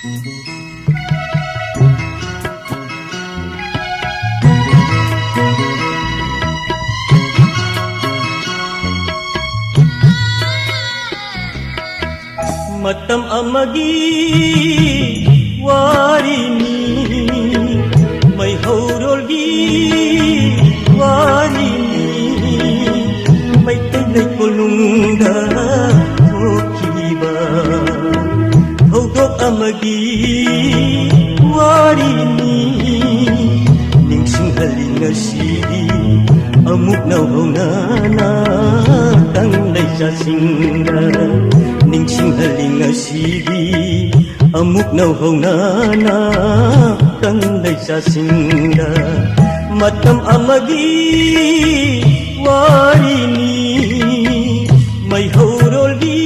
Matam amagi warini may haurolgi warini may taglay kulungda hokiba haudok amagi warini ningsing halinga sidi amuk nauhaw na tanglay sa singga ningsing halinga sidi amuk nauhaw na tanglay sa singga matam amagi warini may haurolgi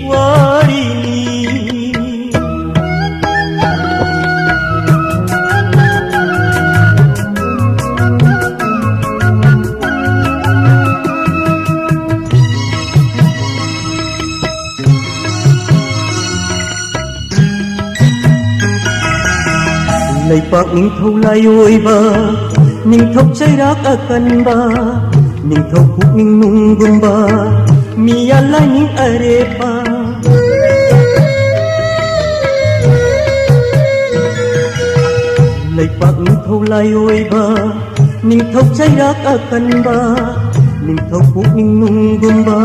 warini Lay pak ning thâu lai ôi ba ning thâu cháy rác akan ba ning thâu phúc ning nung gum ba miya lai ning are pa lay pak ning thâu lai ôi ba ning thâu cháy rác akan ba ning thâu phúc ning nung gum ba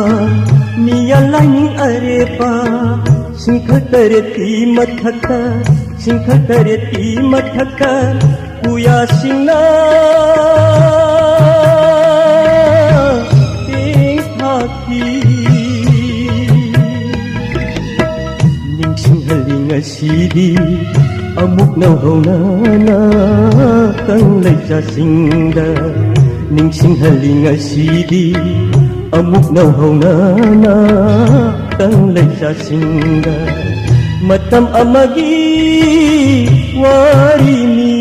miya lai ning are pa singkhatareti mathaka singkhatareti mathaka kuya singna ting haki ning singhalinga sidi amuk nauhaw na tanglay sa singda ning singhalinga sidi amuk nauhaw na tanglay sa singda matam amagi warini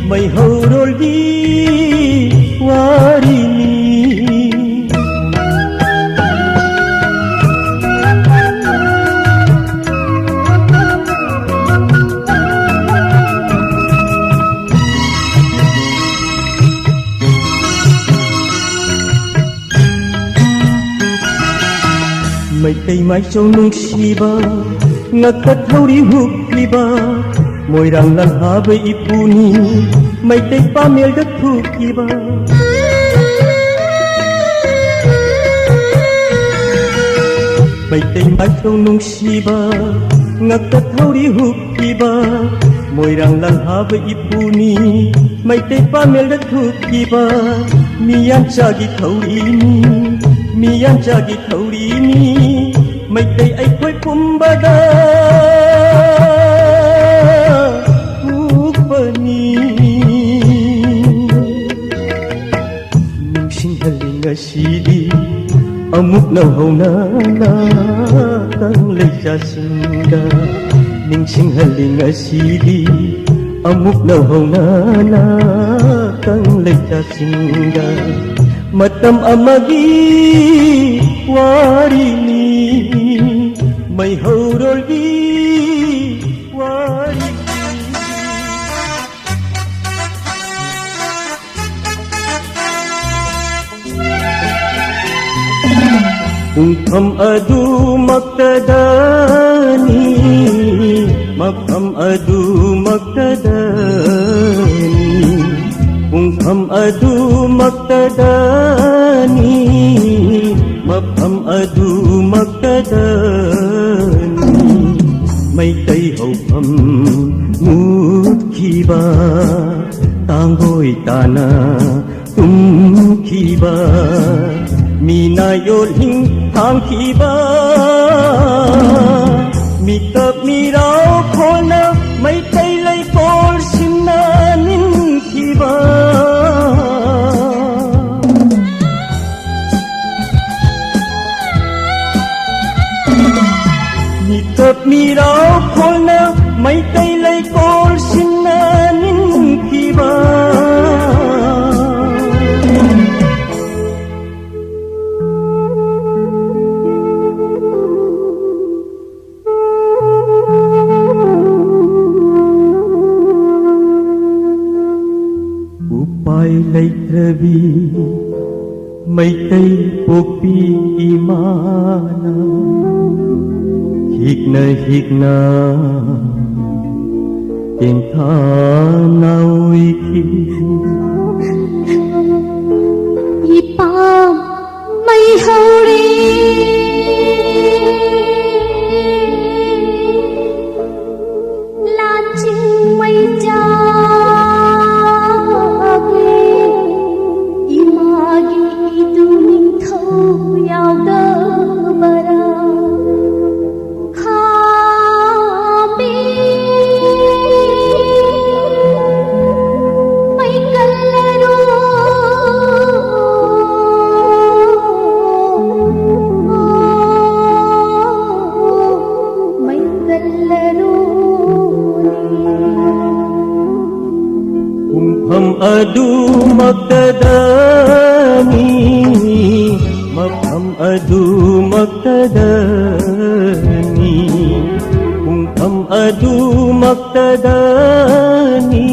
may haurolgi warini may tay mai châu nung siba ngakat hauri hukliba moirang lan habe ipuni may tay pamel dak thukiba may tay mai châu nung siba ngakat hauri hukliba moirang lan habe ipuni may tay pamel dak thukiba miyan chagi thaurini miyan chagi thaurini may tay ay ko'y pumbada upani ningsing halinga sidi amuk nauhaw na tanglay sa singga ningsing halinga sidi amuk nauhaw na tanglay sa singga matam amagi warini may haurolgi warini Ungkam adu maktadani Makam adu maktadani Ungkam adu maktadani Makam adu maktadani May tay haupam ngut kiba Tangoy tana kiba Minayol hing hang kiba Mitap miraw ko na may taylay kol sinanin kiba Mitap miraw ko na may taylay kol sinanin kiba Tây buộc bi imana hik na Tên tha nào khi Ipam may hauri Lan chinh may jage Imagi iduning thau yaw da bara Adu magdadani Magham adu magdadani Magham adu magdadani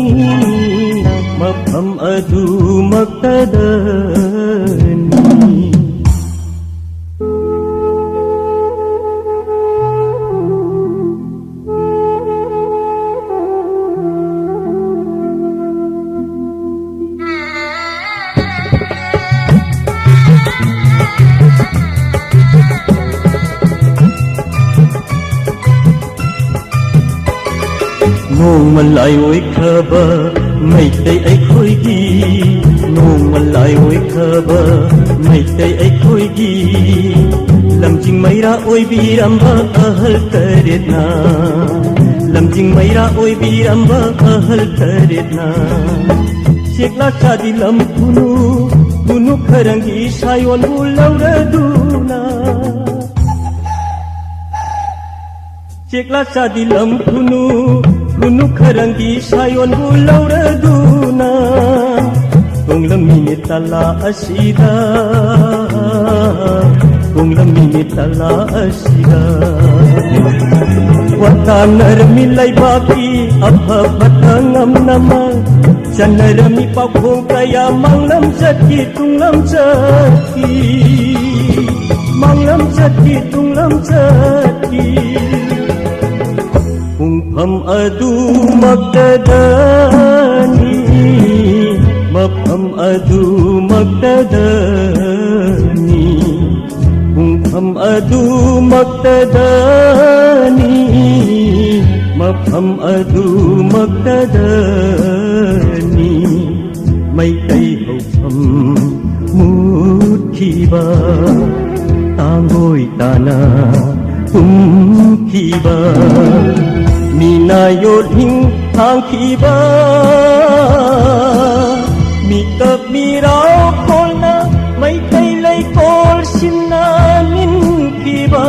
Magham adu magdadani Nong lại ôi khờ bờ mây tây ấy khôi ghi Nong lại ôi khờ bờ mây tây ấy khôi ghi Làm chinh mây ra ôi bi ram bờ ahal taret na Làm chinh mây ra ôi bi ram bờ ahal taret na Shekla chadi lam kunu kharangi sayon ulau raduna Shekla chadi lam kunu kharangi sayon ulau raduna Konglam minit tala asida Konglam minit tala asida Watanar milay baki abha batangam nama Chanar mi pakhong kaya manglam sati tunglam sati Manglam sati tunglam sati Magham adu magdadani Magham adu magdadani Magham adu magdadani Magham adu magdadani May tay hậu phẩm mút khi ba Tangoy tana khi ba Mina yodhing thang khi ba Mi tập mi rao kol na May tay lay kol sin na min khi ba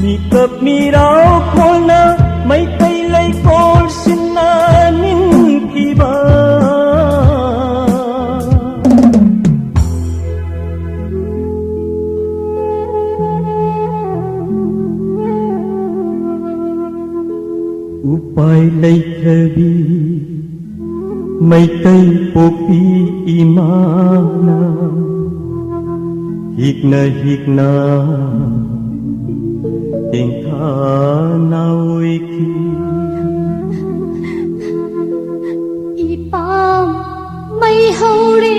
Mi tập mi rao kol na May tay lay kol sin na min khi ba Upay lay kabi May tay popi imana Hik na Ting tha naoy ki Ipam may hauri